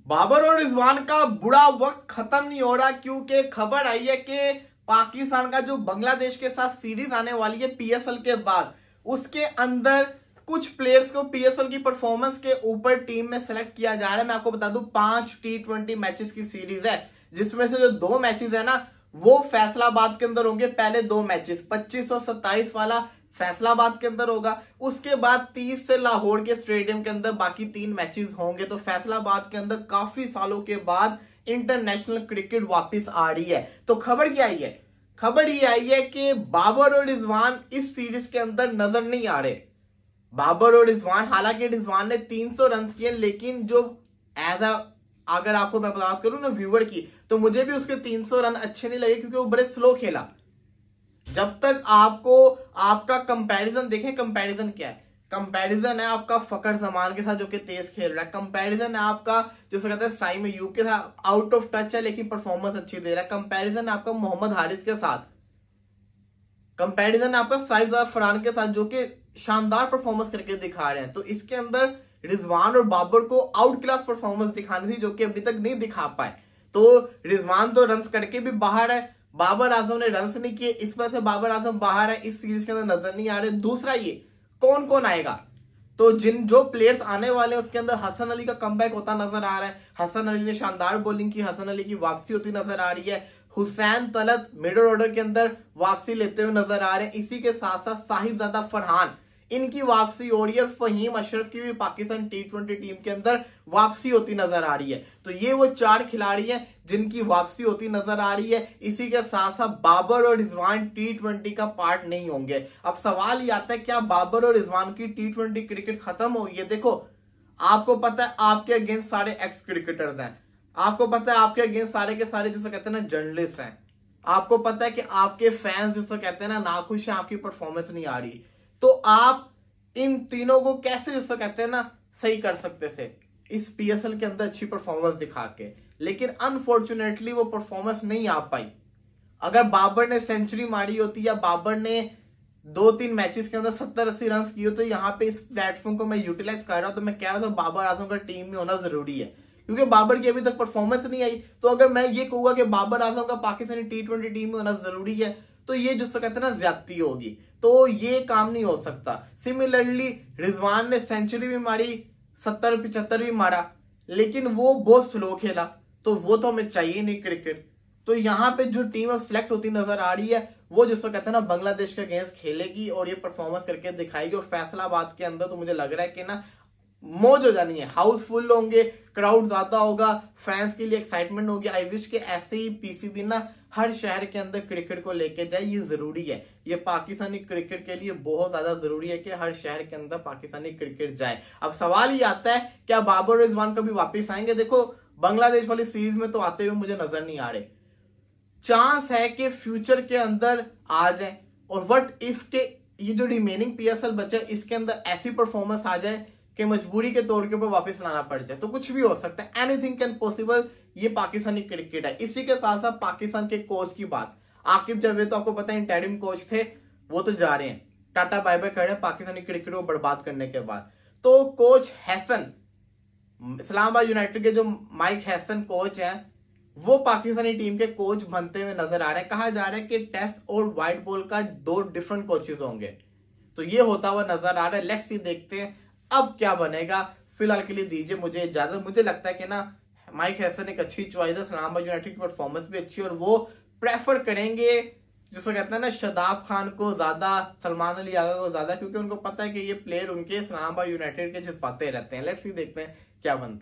बाबर और रिजवान का बुरा वक्त खत्म नहीं हो रहा, क्योंकि खबर आई है कि पाकिस्तान का जो बांग्लादेश के साथ सीरीज आने वाली है पीएसएल के बाद, उसके अंदर कुछ प्लेयर्स को पीएसएल की परफॉर्मेंस के ऊपर टीम में सेलेक्ट किया जा रहा है। मैं आपको बता दूं 5 T20 मैचेस की सीरीज है, जिसमें से जो 2 मैचेस है ना वो फैसलाबाद के अंदर होंगे। पहले 2 मैचेस 25 और 27 वाला फैसलाबाद के अंदर होगा, उसके बाद 30 से लाहौर के स्टेडियम के अंदर बाकी 3 मैचेस होंगे। तो फैसलाबाद के अंदर काफी सालों के बाद इंटरनेशनल क्रिकेट वापस आ रही है। तो खबर क्या आई है? खबर ये आई है कि बाबर और रिजवान इस सीरीज के अंदर नजर नहीं आ रहे। बाबर और रिजवान, हालांकि रिजवान ने 300 रन किए, लेकिन जो अगर आपको मैं बात करूं ना व्यूअर की, तो मुझे भी उसके 300 रन अच्छे नहीं लगे, क्योंकि वो बड़े स्लो खेला। जब तक आपको आपका कंपैरिजन देखें, कंपैरिजन क्या है? कंपैरिजन है आपका फकर जमान के साथ जो कि तेज खेल रहा है। कंपैरिजन है आपका जैसे कहते हैं साइम अयूब के साथ, आउट ऑफ टच है लेकिन परफॉर्मेंस अच्छी दे रहा है। कंपैरिजन है आपका मोहम्मद हारिस के साथ। कंपैरिजन है आपका साइफ फरहान के साथ, जो कि शानदार परफॉर्मेंस करके दिखा रहे हैं। तो इसके अंदर रिजवान और बाबर को आउट क्लास परफॉर्मेंस दिखानी थी, जो कि अभी तक नहीं दिखा पाए। तो रिजवान तो रन करके भी बाहर है, बाबर आजम ने रन नहीं किए, इस वजह से बाबर आजम बाहर है, इस सीरीज के अंदर नजर नहीं आ रहे। दूसरा ये कौन कौन आएगा, तो जो प्लेयर्स आने वाले हैं उसके अंदर हसन अली का कमबैक होता नजर आ रहा है। हसन अली ने शानदार बॉलिंग की, हसन अली की वापसी होती नजर आ रही है। हुसैन तलत मिडिल ऑर्डर के अंदर वापसी लेते हुए नजर आ रहे हैं। इसी के साथ साथ साहिबजादा फरहान, इनकी वापसी हो रही है। फहीम अशरफ की भी पाकिस्तान T20 टीम के अंदर वापसी होती नजर आ रही है। तो ये वो 4 खिलाड़ी हैं जिनकी वापसी होती नजर आ रही है। इसी के साथ साथ बाबर और रिजवान T20 का पार्ट नहीं होंगे। अब सवाल ये आता है, क्या बाबर और रिजवान की T20 क्रिकेट खत्म हो गई है? देखो, आपको पता है आपके अगेंस्ट सारे एक्स क्रिकेटर्स हैं, आपको पता है आपके अगेंस्ट सारे के सारे जिसे कहते हैं ना जर्नलिस्ट हैं, आपको पता है कि आपके फैंस जिसे कहते हैं ना नाखुश हैं, आपकी परफॉर्मेंस नहीं आ रही। तो आप इन तीनों को कैसे जिसे कहते हैं ना सही कर सकते थे इस पीएसएल के अंदर अच्छी परफॉर्मेंस दिखा के, लेकिन अनफॉर्चुनेटली वो परफॉर्मेंस नहीं आ पाई। अगर बाबर ने सेंचुरी मारी होती या बाबर ने 2-3 मैचेस के अंदर 70-80 रन किए हो, तो यहाँ पे इस प्लेटफॉर्म को मैं यूटिलाइज कर रहा हूं, तो मैं कह रहा था बाबर आजम का टीम में होना जरूरी है, क्योंकि बाबर की अभी तक परफॉर्मेंस नहीं आई। तो अगर मैं ये कहूंगा कि बाबर आजम का पाकिस्तानी T20 टीम में होना जरूरी है, तो ये जिससे कहते हैं ना ज्यादती होगी, तो ये काम नहीं हो सकता। सिमिलरली रिजवान ने सेंचुरी भी मारी, 70-75 भी मारा, लेकिन वो बहुत स्लो खेला, तो वो तो हमें चाहिए नहीं क्रिकेट। तो यहाँ पे जो टीम अब सिलेक्ट होती नजर आ रही है, वो जिसको कहते हैं ना बांग्लादेश के अगेंस्ट खेलेगी और ये परफॉर्मेंस करके दिखाएगी। और फैसलाबाद के अंदर तो मुझे लग रहा है कि ना मौज हो जानी है, हाउसफुल होंगे, क्राउड ज्यादा होगा, फैंस के लिए एक्साइटमेंट होगी। आई विश के ऐसे ही पीसीबी ना हर शहर के अंदर क्रिकेट को लेके जाए, ये जरूरी है। ये पाकिस्तानी क्रिकेट के लिए बहुत ज्यादा जरूरी है कि हर शहर के अंदर पाकिस्तानी क्रिकेट जाए। अब सवाल ये आता है, क्या बाबर और रिजवान कभी वापस आएंगे? देखो, बांग्लादेश वाली सीरीज में तो आते हुए मुझे नजर नहीं आ रहे। चांस है कि फ्यूचर के अंदर आ जाए, और व्हाट इफ के ये जो रिमेनिंग पीएसएल बचे इसके अंदर ऐसी परफॉर्मेंस आ जाए कि मजबूरी के तौर के ऊपर वापस लाना पड़ जाए, तो कुछ भी हो सकता है। एनीथिंग कैन पॉसिबल, ये पाकिस्तानी क्रिकेट है। इसी के साथ साथ पाकिस्तान के कोच की बात, आकिब जावेद तो आपको पता है इंटरिम कोच थे, वो तो जा रहे हैं, टाटा बाय बाय कर रहे हैं पाकिस्तानी क्रिकेट को बर्बाद करने के बाद। तो कोच हैसन, इस्लामाबाद यूनाइटेड के जो माइक हैसन कोच हैं, वो पाकिस्तानी टीम के कोच बनते हुए नजर आ रहे हैं। कहा जा रहा है कि टेस्ट और व्हाइट बॉल का 2 डिफरेंट कोचेस होंगे, तो ये होता हुआ नजर आ रहा है। लेट्स सी, देखते हैं अब क्या बनेगा। फिलहाल के लिए दीजिए मुझे इजाजत। मुझे लगता है कि ना माइक हैसन एक अच्छी चॉइस है, इस्लामाबाद यूनाइटेड की परफॉर्मेंस भी अच्छी, और वो प्रेफर करेंगे जिसको कहते हैं ना शादाब खान को ज्यादा, सलमान अली आगा को ज्यादा, क्योंकि उनको पता है कि ये प्लेयर उनके इस्लामाबाद यूनाइटेड के जज्बाते रहते हैं। लेट्स सी, देखते हैं क्या बनता है।